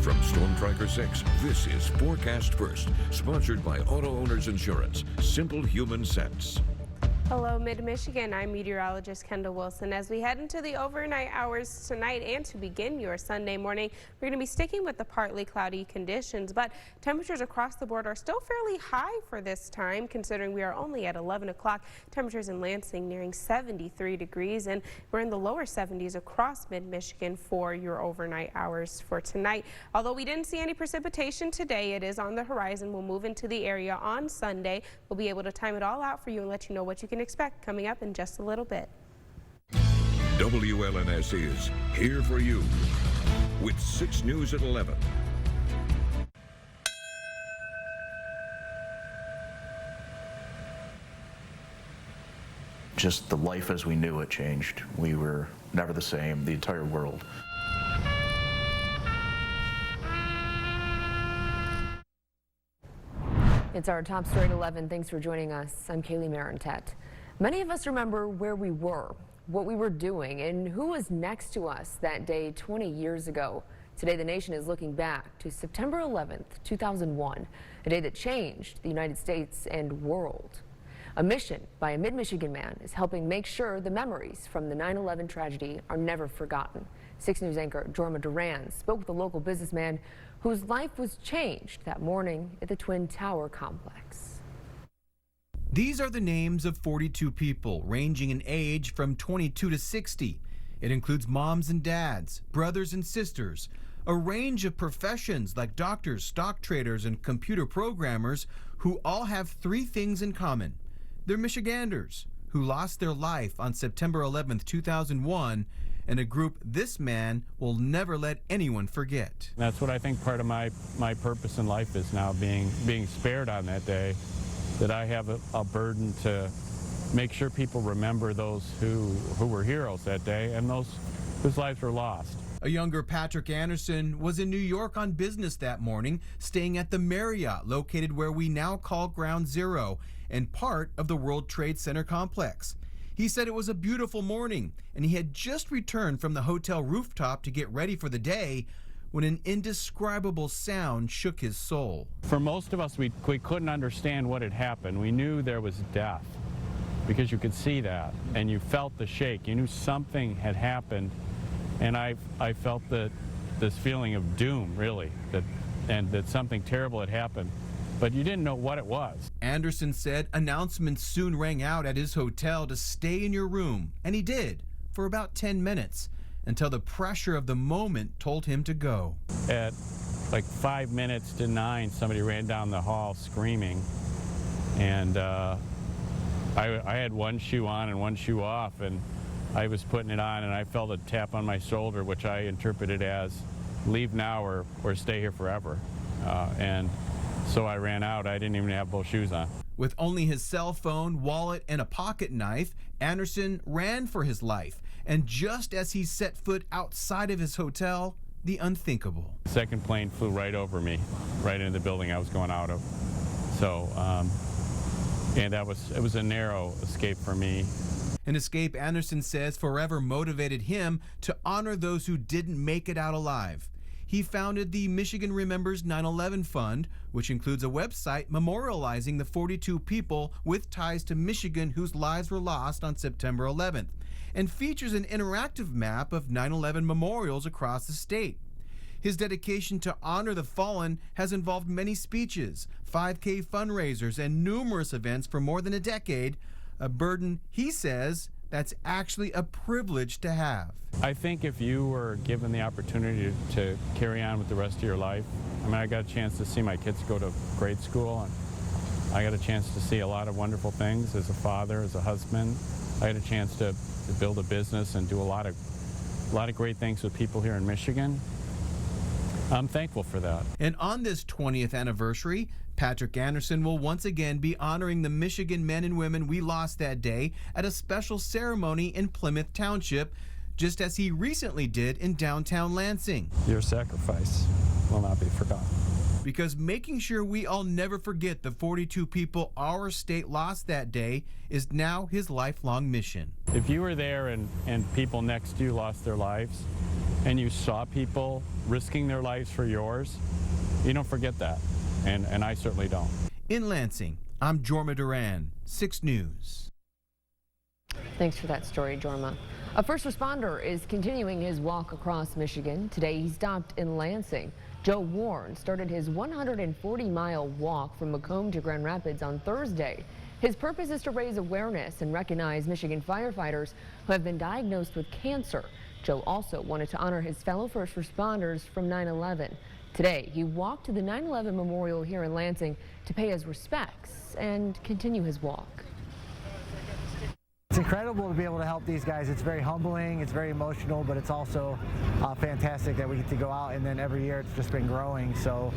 From Storm Tracker 6, this is Forecast First, sponsored by Auto Owners Insurance. Simple human sense. Hello, Mid-Michigan. I'm meteorologist Kendall Wilson. As we head into the overnight hours tonight and to begin your Sunday morning, we're going to be sticking with the partly cloudy conditions, but temperatures across the board are still fairly high for this time, considering we are only at 11 o'clock. Temperatures in Lansing nearing 73 degrees, and we're in the lower 70s across Mid-Michigan for your overnight hours for tonight. Although we didn't see any precipitation today, it is on the horizon. We'll move into the area on Sunday. We'll be able to time it all out for you and let you know what you can expect coming up in just a little bit. WLNS is here for you with 6 News at 11. Just the life as we knew it changed. We were never the same, the entire world. It's our top story at 11. Thanks for joining us. I'm Kaylee Marentet. Many of us remember where we were, what we were doing, and who was next to us that day 20 years ago. Today, the nation is looking back to September 11th, 2001, a day that changed the United States and world. A mission by a Mid-Michigan man is helping make sure the memories from the 9/11 tragedy are never forgotten. 6 News anchor Jorma Duran spoke with a local businessman whose life was changed that morning at the Twin Tower complex. These are the names of 42 people ranging in age from 22 to 60. It includes moms and dads, brothers and sisters, a range of professions like doctors, stock traders, and computer programmers who all have 3 things in common. They're Michiganders who lost their life on September 11th, 2001, and a group this man will never let anyone forget. That's what I think part of my purpose in life is now, being spared on that day, that I have a burden to make sure people remember those who were heroes that day and those whose lives were lost. A younger Patrick Anderson was in New York on business that morning, staying at the Marriott, located where we now call Ground Zero and part of the World Trade Center complex. He said it was a beautiful morning, and he had just returned from the hotel rooftop to get ready for the day when an indescribable sound shook his soul. For most of us, we couldn't understand what had happened. We knew there was death because you could see that, and you felt the shake. You knew something had happened, and I felt this feeling of doom, really, that something terrible had happened. But you didn't know what it was. Anderson said announcements soon rang out at his hotel to stay in your room, and he did for about 10 minutes until the pressure of the moment told him to go. At like 5 minutes to 9, somebody ran down the hall screaming, and I had one shoe on and one shoe off, and I was putting it on, and I felt a tap on my shoulder, which I interpreted as leave now or stay here forever. And so I ran out. I didn't even have both shoes on. With only his cell phone, wallet, and a pocket knife, Anderson ran for his life. And just as he set foot outside of his hotel, the unthinkable. The second plane flew right over me, right into the building I was going out of. So, and it was a narrow escape for me. An escape Anderson says forever motivated him to honor those who didn't make it out alive. He founded the Michigan Remembers 9/11 Fund, which includes a website memorializing the 42 people with ties to Michigan whose lives were lost on September 11th, and features an interactive map of 9/11 memorials across the state. His dedication to honor the fallen has involved many speeches, 5K fundraisers, and numerous events for more than a decade, a burden he says that's actually a privilege to have. I think if you were given the opportunity to carry on with the rest of your life, I mean, I got a chance to see my kids go to grade school, and I got a chance to see a lot of wonderful things as a father, as a husband. I had a chance to build a business and do a lot of great things with people here in Michigan. I'm thankful for that. And on this 20th anniversary, Patrick Anderson will once again be honoring the Michigan men and women we lost that day at a special ceremony in Plymouth Township, just as he recently did in downtown Lansing. Your sacrifice will not be forgotten. Because making sure we all never forget the 42 people our state lost that day is now his lifelong mission. If you were there and people next to you lost their lives, and you saw people risking their lives for yours, you don't forget that. And I certainly don't. In Lansing, I'm Jorma Duran, 6 News. Thanks for that story, Jorma. A first responder is continuing his walk across Michigan. Today he stopped in Lansing. Joe Warren started his 140-mile walk from Macomb to Grand Rapids on Thursday. His purpose is to raise awareness and recognize Michigan firefighters who have been diagnosed with cancer. Joe also wanted to honor his fellow first responders from 9/11. Today, he walked to the 9/11 memorial here in Lansing to pay his respects and continue his walk. It's incredible to be able to help these guys. It's very humbling, it's very emotional, but it's also fantastic that we get to go out, and then every year it's just been growing. So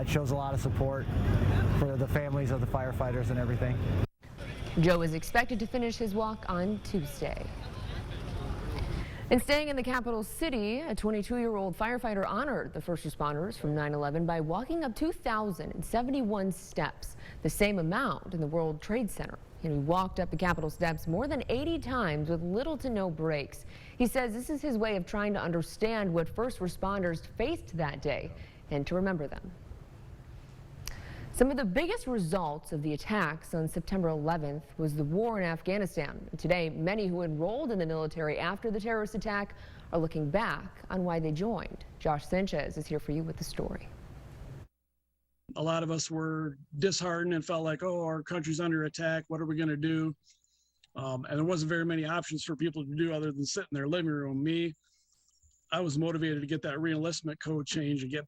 it shows a lot of support for the families of the firefighters and everything. Joe is expected to finish his walk on Tuesday. And staying in the capital city, a 22-year-old firefighter honored the first responders from 9/11 by walking up 2,071 steps, the same amount in the World Trade Center. And he walked up the Capitol steps more than 80 times with little to no breaks. He says this is his way of trying to understand what first responders faced that day and to remember them. Some of the biggest results of the attacks on September 11th was the war in Afghanistan. Today, many who enrolled in the military after the terrorist attack are looking back on why they joined. Josh Sanchez is here for you with the story. A lot of us were disheartened and felt like, oh, our country's under attack. What are we going to do? And there wasn't very many options for people to do other than sit in their living room. I was motivated to get that reenlistment code change and get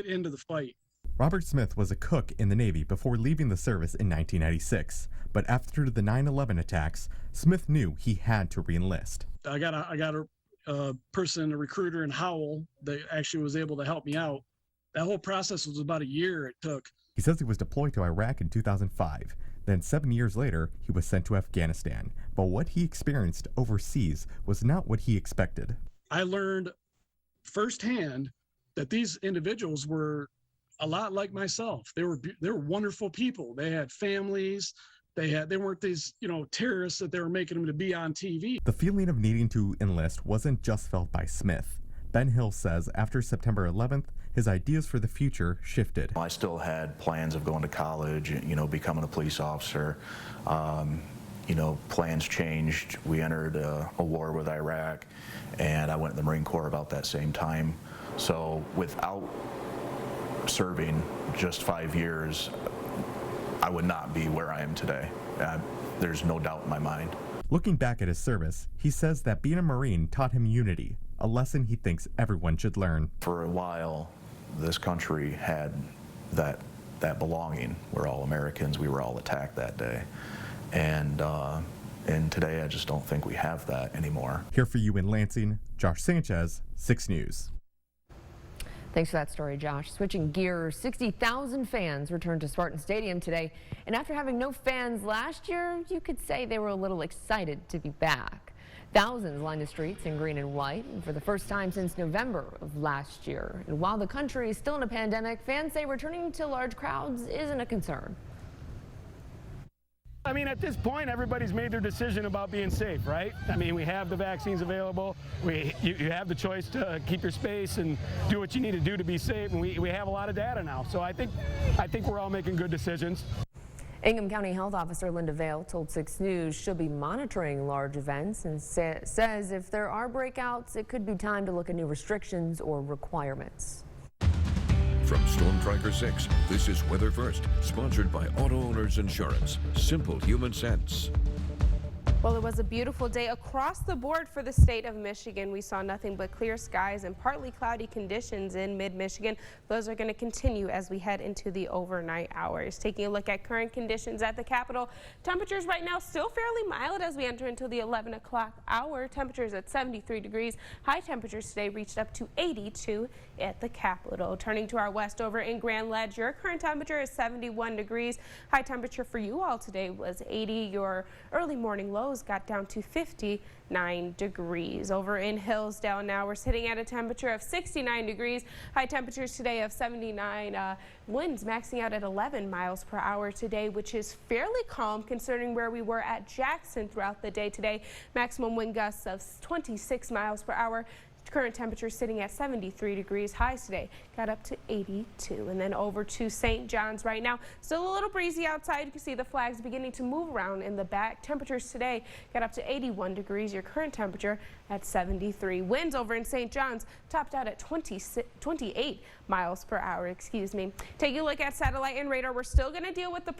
into the fight. Robert Smith was a cook in the Navy before leaving the service in 1996. But after the 9/11 attacks, Smith knew he had to reenlist. I got a person, a recruiter in Howell, that actually was able to help me out. That whole process was about a year it took. He says he was deployed to Iraq in 2005. Then 7 years later, he was sent to Afghanistan. But what he experienced overseas was not what he expected. I learned firsthand that these individuals were a lot like myself. They were wonderful people. They had families. They weren't these, terrorists that they were making them to be on TV. The feeling of needing to enlist wasn't just felt by Smith. Ben Hill says after September 11th, his ideas for the future shifted. I still had plans of going to college, becoming a police officer. Plans changed. We entered a war with Iraq, and I went in the Marine Corps about that same time. So without serving just 5 years, I would not be where I am today. There's no doubt in my mind. Looking back at his service, he says that being a Marine taught him unity, a lesson he thinks everyone should learn. For a while, this country had that belonging. We're all Americans. We were all attacked that day. And today, I just don't think we have that anymore. Here for you in Lansing, Josh Sanchez, 6 News. Thanks for that story, Josh. Switching gears, 60,000 fans returned to Spartan Stadium today. And after having no fans last year, you could say they were a little excited to be back. Thousands lined the streets in green and white for the first time since November of last year. And while the country is still in a pandemic, fans say returning to large crowds isn't a concern. I mean, at this point, everybody's made their decision about being safe, right? I mean, we have the vaccines available. You have the choice to keep your space and do what you need to do to be safe. And we have a lot of data now. So I think we're all making good decisions. Ingham County Health Officer Linda Vail told 6 News she'll be monitoring large events and says if there are breakouts, it could be time to look at new restrictions or requirements. From Storm Tracker 6, this is Weather First, sponsored by Auto Owners Insurance. Simple human sense. Well, it was a beautiful day across the board for the state of Michigan. We saw nothing but clear skies and partly cloudy conditions in mid-Michigan. Those are going to continue as we head into the overnight hours. Taking a look at current conditions at the Capitol, temperatures right now still fairly mild as we enter into the 11 o'clock hour. Temperatures at 73 degrees. High temperatures today reached up to 82 at the Capitol. Turning to our west over in Grand Ledge, your current temperature is 71 degrees. High temperature for you all today was 80. Your early morning lows got down to 59 degrees. Over in Hillsdale now, we're sitting at a temperature of 69 degrees. High temperatures today of 79. Winds maxing out at 11 miles per hour today, which is fairly calm considering where we were at Jackson throughout the day today. Maximum wind gusts of 26 miles per hour. Current temperature sitting at 73 degrees. Highs today got up to 82. And then over to St. John's right now. Still a little breezy outside. You can see the flags beginning to move around in the back. Temperatures today got up to 81 degrees. Your current temperature at 73. Winds over in St. John's topped out at 28 miles per hour. Excuse me. Taking a look at satellite and radar, we're still going to deal with the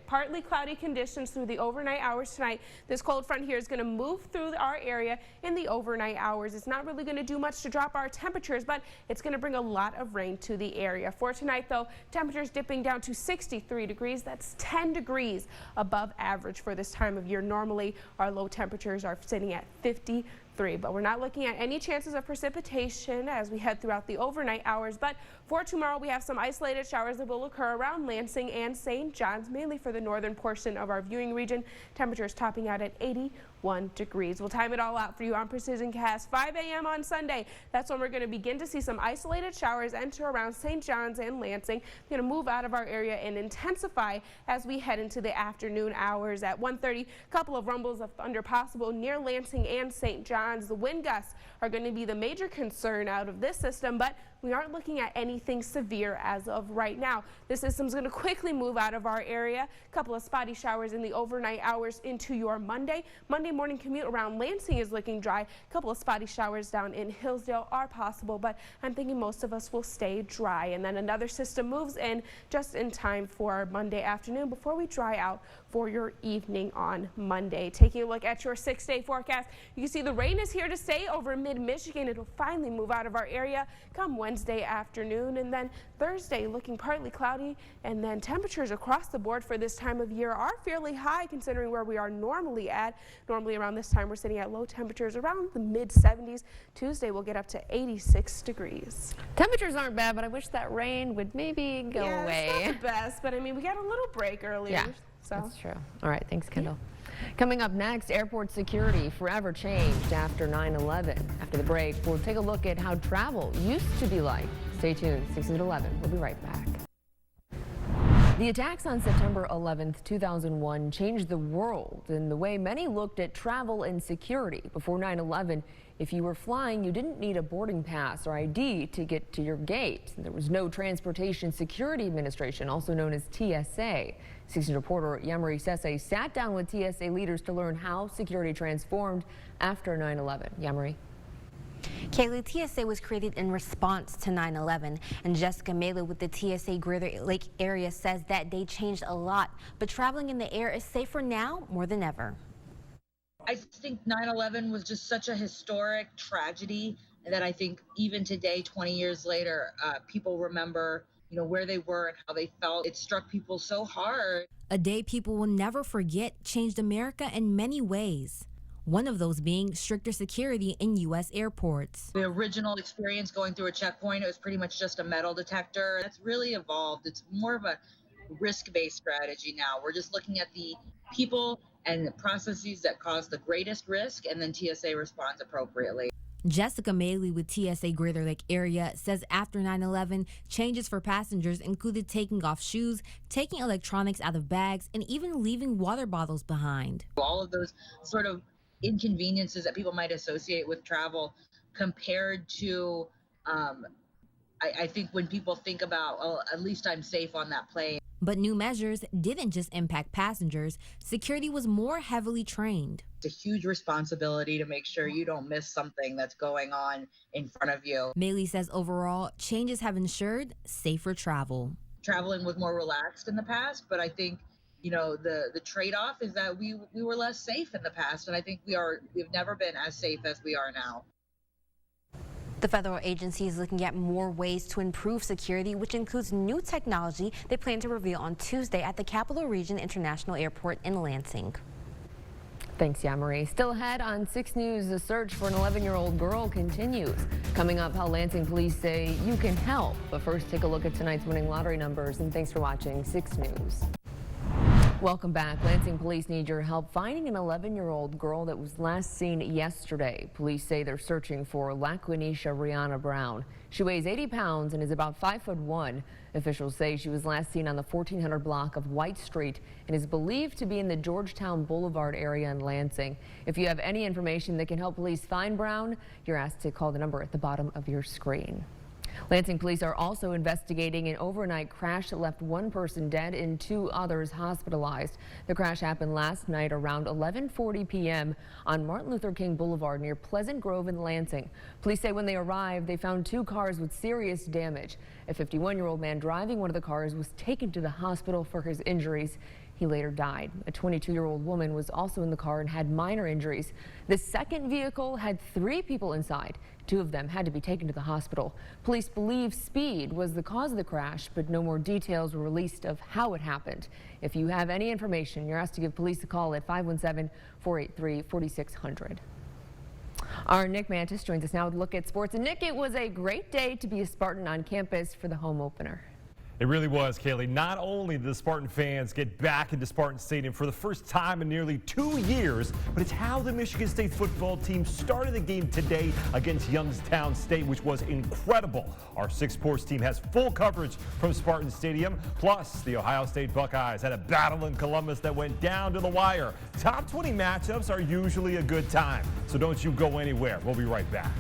partly cloudy conditions through the overnight hours tonight. This cold front here is going to move through our area in the overnight hours. It's not really going to do much to drop our temperatures, but it's going to bring a lot of rain to the area. For tonight, though, temperatures dipping down to 63 degrees. That's 10 degrees above average for this time of year. Normally, our low temperatures are sitting at 53, but we're not looking at any chances of precipitation as we head throughout the overnight hours. But for tomorrow, we have some isolated showers that will occur around Lansing and St. John's, mainly for the northern portion of our viewing region. Temperatures topping out at 81 degrees. We'll time it all out for you on Precision Cast 5 a.m. on Sunday. That's when we're going to begin to see some isolated showers enter around St. John's and Lansing. They're going to move out of our area and intensify as we head into the afternoon hours. At 1:30, a couple of rumbles of thunder possible near Lansing and St. John's. The wind gusts are going to be the major concern out of this system, but we aren't looking at anything severe as of right now. This system's going to quickly move out of our area. A couple of spotty showers in the overnight hours into your Monday. Monday morning commute around Lansing is looking dry. A couple of spotty showers down in Hillsdale are possible, but I'm thinking most of us will stay dry. And then another system moves in just in time for Monday afternoon before we dry out for your evening on Monday. Taking a look at your 6-day forecast, you can see the rain is here to stay over mid-Michigan. It'll finally move out of our area come Wednesday afternoon, and then Thursday looking partly cloudy, and then temperatures across the board for this time of year are fairly high considering where we are normally at. Normally around this time we're sitting at low temperatures around the mid-70s. Tuesday we'll get up to 86 degrees. Temperatures aren't bad, but I wish that rain would maybe go away. It's not the best, but I mean we got a little break earlier. Yeah, so that's true. All right, thanks, Kendall. Coming up next, airport security forever changed after 9/11. After the break, we'll take a look at how travel used to be like. Stay tuned, 6 at 11. We'll be right back. The attacks on September 11th, 2001 changed the world in the way many looked at travel and security. Before 9/11, if you were flying, you didn't need a boarding pass or ID to get to your gate. There was no Transportation Security Administration, also known as TSA. 6 reporter Yamari Sese sat down with TSA leaders to learn how security transformed after 9/11. Yamari. Kaylee, TSA was created in response to 9/11, and Jessica Mele with the TSA Greater Lake area says that day changed a lot, but traveling in the air is safer now more than ever. I think 9/11 was just such a historic tragedy that I think even today, 20 years later, people remember, where they were and how they felt. It struck people so hard. A day people will never forget changed America in many ways. One of those being stricter security in U.S. airports. The original experience going through a checkpoint, it was pretty much just a metal detector. That's really evolved. It's more of a risk-based strategy now. We're just looking at the people and the processes that cause the greatest risk, and then TSA responds appropriately. Jessica Mele with TSA Greater Lake area says after 9/11, changes for passengers included taking off shoes, taking electronics out of bags, and even leaving water bottles behind. All of those sort of inconveniences that people might associate with travel compared to, I think when people think about, oh, at least I'm safe on that plane. But new measures didn't just impact passengers. Security was more heavily trained. It's a huge responsibility to make sure you don't miss something that's going on in front of you. Mele says overall, changes have ensured safer travel. Traveling was more relaxed in the past, but I think, the trade-off is that we were less safe in the past, and I think we've never been as safe as we are now. The federal agency is looking at more ways to improve security, which includes new technology they plan to reveal on Tuesday at the Capital Region International Airport in Lansing. Thanks, Yamari. Still ahead on 6 News, the search for an 11-year-old girl continues. Coming up, how Lansing police say you can help. But first, take a look at tonight's winning lottery numbers. And thanks for watching 6 News. Welcome back. Lansing police need your help finding an 11-year-old girl that was last seen yesterday. Police say they're searching for LaQuenisha Rihanna Brown. She weighs 80 pounds and is about 5'1". Officials say she was last seen on the 1400 block of White Street and is believed to be in the Georgetown Boulevard area in Lansing. If you have any information that can help police find Brown, you're asked to call the number at the bottom of your screen. Lansing police are also investigating an overnight crash that left one person dead and 2 others hospitalized. The crash happened last night around 11:40 p.m. on Martin Luther King Boulevard near Pleasant Grove in Lansing. Police say when they arrived, they found 2 cars with serious damage. A 51-year-old man driving one of the cars was taken to the hospital for his injuries. He later died. A 22-year-old woman was also in the car and had minor injuries. The second vehicle had 3 people inside. 2 of them had to be taken to the hospital. Police believe speed was the cause of the crash, but no more details were released of how it happened. If you have any information, you're asked to give police a call at 517-483-4600. Our Nick Mantis joins us now with a look at sports. And Nick, it was a great day to be a Spartan on campus for the home opener. It really was, Kaylee. Not only did the Spartan fans get back into Spartan Stadium for the first time in nearly 2 years, but it's how the Michigan State football team started the game today against Youngstown State, which was incredible. Our 6 Sports team has full coverage from Spartan Stadium. Plus, the Ohio State Buckeyes had a battle in Columbus that went down to the wire. Top 20 matchups are usually a good time, so don't you go anywhere. We'll be right back.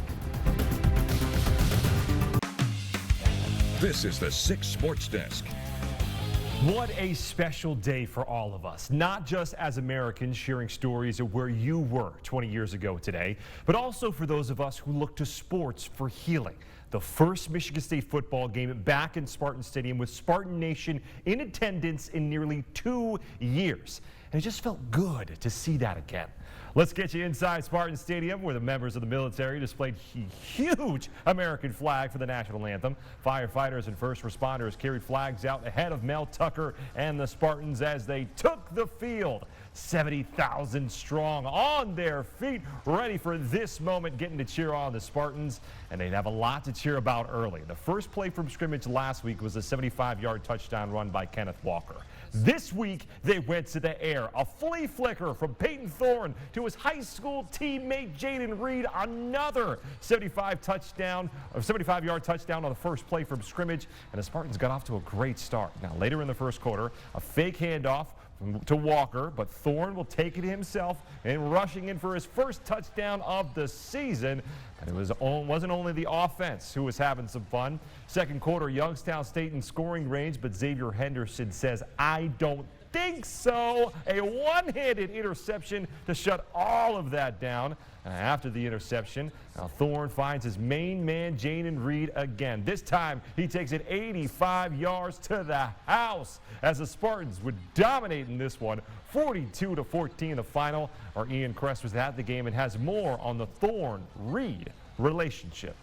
This is the 6 Sports Desk. What a special day for all of us, not just as Americans sharing stories of where you were 20 years ago today, but also for those of us who look to sports for healing. The first Michigan State football game back in Spartan Stadium with Spartan Nation in attendance in nearly 2 years. And it just felt good to see that again. Let's get you inside Spartan Stadium, where the members of the military displayed a huge American flag for the national anthem. Firefighters and first responders carried flags out ahead of Mel Tucker and the Spartans as they took the field. 70,000 strong on their feet, ready for this moment, getting to cheer on the Spartans. And they'd have a lot to cheer about early. The first play from scrimmage last week was a 75-yard touchdown run by Kenneth Walker. This week, they went to the air. A flea flicker from Peyton Thorne to his high school teammate Jaden Reed. Another 75-yard touchdown on the first play from scrimmage. And the Spartans got off to a great start. Now, later in the first quarter, a fake handoff to Walker, but Thorne will take it himself and rushing in for his first touchdown of the season. And it wasn't only the offense who was having some fun. Second quarter, Youngstown State in scoring range, but Xavier Henderson says, "I don't think so." A one-handed interception to shut all of that down. After the interception, now Thorne finds his main man, Jaden Reed, again. This time, he takes it 85 yards to the house as the Spartans would dominate in this one, 42-14 the final. Our Ian Kress was at the game and has more on the Thorne-Reed relationship.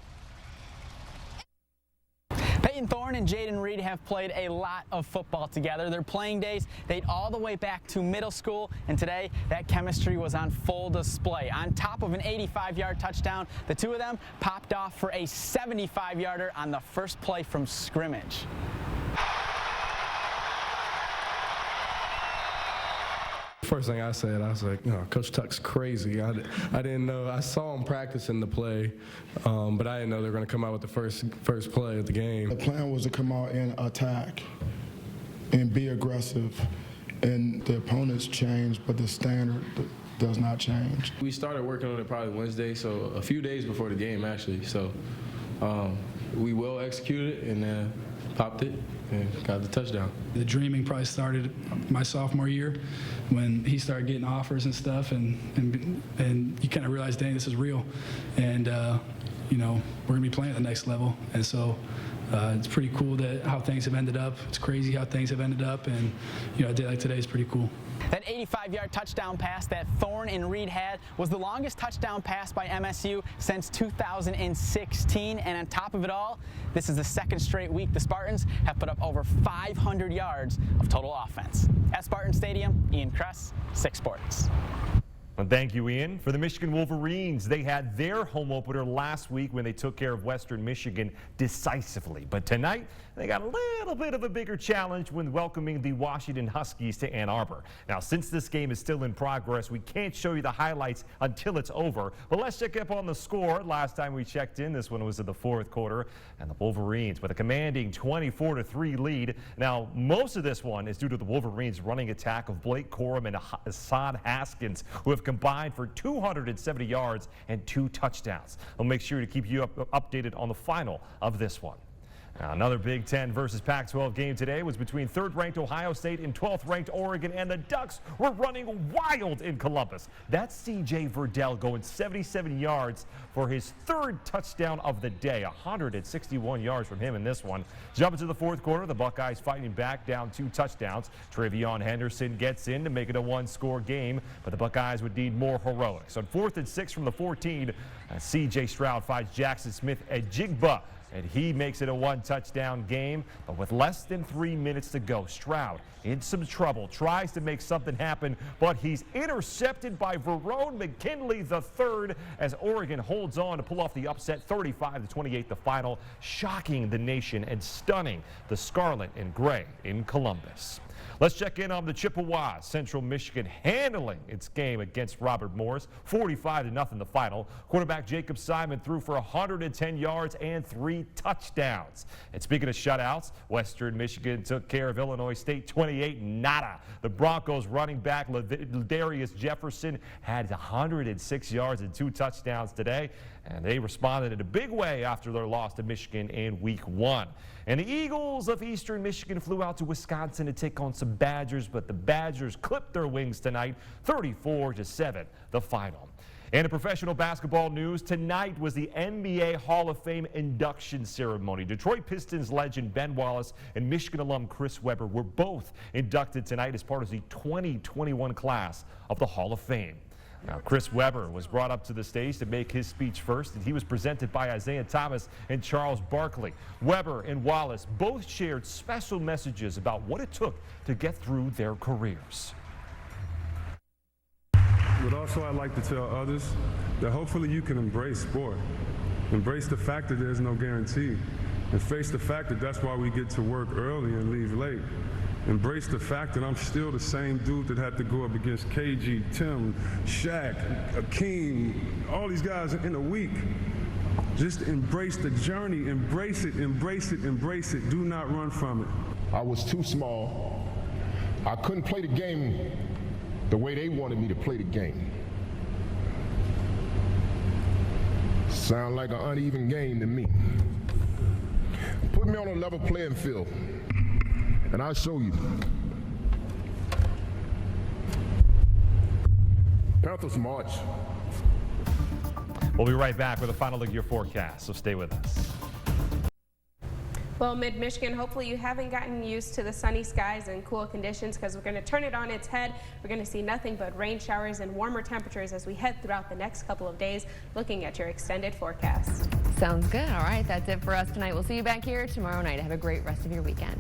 Peyton Thorne and Jaden Reed have played a lot of football together. Their playing days date all the way back to middle school, and today that chemistry was on full display. On top of an 85-yard touchdown, the 2 of them popped off for a 75-yarder on the first play from scrimmage. First thing I said, I was like, Coach Tuck's crazy. I didn't know. I saw him practicing the play, but I didn't know they were going to come out with the first play of the game. The plan was to come out and attack and be aggressive, and the opponents changed, but the standard does not change. We started working on it probably Wednesday, so a few days before the game, actually. So we well executed and popped it and got the touchdown. The dreaming probably started my sophomore year when he started getting offers and stuff, and you kind of realize, dang, this is real, and we're gonna be playing at the next level. And so it's pretty cool that how things have ended up. It's crazy how things have ended up, and a day like today is pretty cool. That 85-yard touchdown pass that Thorne and Reed had was the longest touchdown pass by MSU since 2016. And on top of it all, this is the second straight week the Spartans have put up over 500 yards of total offense. At Spartan Stadium, Ian Kress, 6 Sports. Well, thank you, Ian. For the Michigan Wolverines, they had their home opener last week when they took care of Western Michigan decisively. But tonight, they got a little bit of a bigger challenge when welcoming the Washington Huskies to Ann Arbor. Now, since this game is still in progress, we can't show you the highlights until it's over. But let's check up on the score. Last time we checked in, this one was in the fourth quarter, and the Wolverines with a commanding 24-3 lead. Now, most of this one is due to the Wolverines' running attack of Blake Corum and Assad Haskins, who have combined for 270 yards and 2 touchdowns. We'll make sure to keep you updated on the final of this one. Now, another Big Ten versus Pac-12 game today was between 3rd-ranked Ohio State and 12th-ranked Oregon, and the Ducks were running wild in Columbus. That's C.J. Verdell going 77 yards for his 3rd touchdown of the day. 161 yards from him in this one. Jumping to the fourth quarter, the Buckeyes fighting back, down 2 touchdowns. Trevion Henderson gets in to make it a 1-score game, but the Buckeyes would need more heroics. On 4th and 6 from the 14, C.J. Stroud finds Jackson Smith-Njigba, and he makes it a 1-touchdown game. But with less than 3 minutes to go, Stroud in some trouble, tries to make something happen, but he's intercepted by Verone McKinley III as Oregon holds on to pull off the upset. 35-28 the final, shocking the nation and stunning the Scarlet and Gray in Columbus. Let's check in on the Chippewas. Central Michigan handling its game against Robert Morris. 45-0 the final. Quarterback Jacob Simon threw for 110 yards and 3 touchdowns. And speaking of shutouts, Western Michigan took care of Illinois State 28-0. The Broncos running back Ladarius Jefferson had 106 yards and 2 touchdowns today. And they responded in a big way after their loss to Michigan in Week 1. And the Eagles of Eastern Michigan flew out to Wisconsin to take on some Badgers, but the Badgers clipped their wings tonight, 34-7, the final. And in professional basketball news, tonight was the NBA Hall of Fame induction ceremony. Detroit Pistons legend Ben Wallace and Michigan alum Chris Webber were both inducted tonight as part of the 2021 class of the Hall of Fame. Now, Chris Webber was brought up to the stage to make his speech first, and he was presented by Isaiah Thomas and Charles Barkley. Webber and Wallace both shared special messages about what it took to get through their careers. But also I'd like to tell others that hopefully you can embrace sport. Embrace the fact that there's no guarantee, and face the fact that that's why we get to work early and leave late. Embrace the fact that I'm still the same dude that had to go up against KG, Tim, Shaq, Akeem, all these guys in a week. Just embrace the journey, embrace it, embrace it, embrace it. Do not run from it. I was too small. I couldn't play the game the way they wanted me to play the game. Sound like an uneven game to me. Put me on a level playing field, and I'll show you. Panthers march. We'll be right back with a final look at your forecast, so stay with us. Well, mid-Michigan, hopefully you haven't gotten used to the sunny skies and cool conditions, because we're going to turn it on its head. We're going to see nothing but rain showers and warmer temperatures as we head throughout the next couple of days, looking at your extended forecast. Sounds good. All right, that's it for us tonight. We'll see you back here tomorrow night. Have a great rest of your weekend.